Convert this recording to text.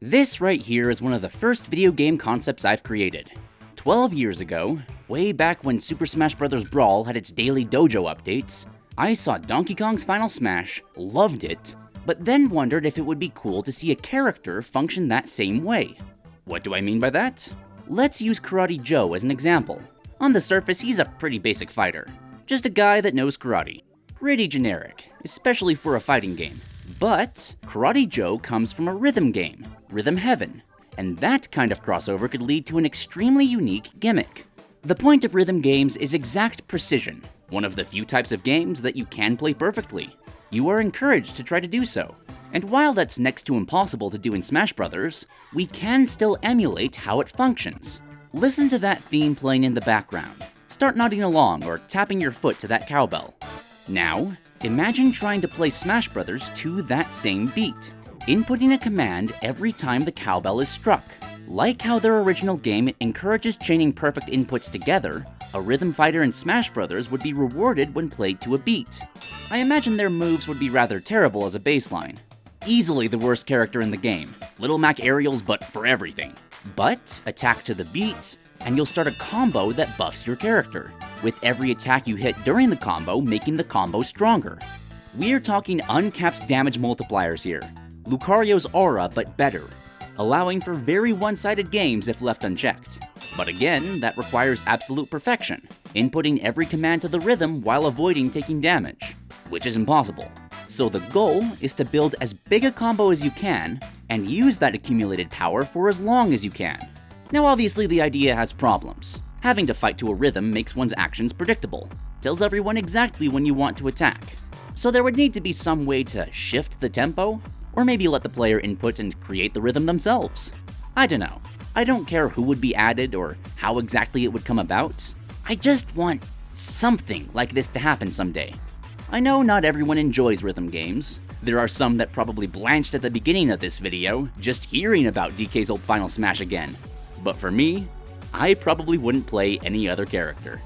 This right here is one of the first video game concepts I've created. 12 years ago, way back when Super Smash Bros. Brawl had its daily dojo updates, I saw Donkey Kong's Final Smash, loved it, but then wondered if it would be cool to see a character function that same way. What do I mean by that? Let's use Karate Joe as an example. On the surface, he's a pretty basic fighter. Just a guy that knows karate. Pretty generic, especially for a fighting game. But Karate Joe comes from a rhythm game, Rhythm Heaven, and that kind of crossover could lead to an extremely unique gimmick. The point of rhythm games is exact precision, one of the few types of games that you can play perfectly. You are encouraged to try to do so. And while that's next to impossible to do in Smash Bros., we can still emulate how it functions. Listen to that theme playing in the background. Start nodding along or tapping your foot to that cowbell. Now, imagine trying to play Smash Bros. To that same beat, inputting a command every time the cowbell is struck. Like how their original game encourages chaining perfect inputs together, a rhythm fighter in Smash Bros. Would be rewarded when played to a beat. I imagine their moves would be rather terrible as a baseline. Easily the worst character in the game, Little Mac aerials but for everything. But attack to the beat, and you'll start a combo that buffs your character, with every attack you hit during the combo making the combo stronger. We're talking uncapped damage multipliers here, Lucario's aura but better, allowing for very one-sided games if left unchecked. But again, that requires absolute perfection, inputting every command to the rhythm while avoiding taking damage, which is impossible. So the goal is to build as big a combo as you can, and use that accumulated power for as long as you can. Now obviously the idea has problems. Having to fight to a rhythm makes one's actions predictable, tells everyone exactly when you want to attack. So there would need to be some way to shift the tempo, or maybe let the player input and create the rhythm themselves. I don't know. I don't care who would be added or how exactly it would come about. I just want something like this to happen someday. I know not everyone enjoys rhythm games. There are some that probably blanched at the beginning of this video, just hearing about DK's old Final Smash again. But for me, I probably wouldn't play any other character.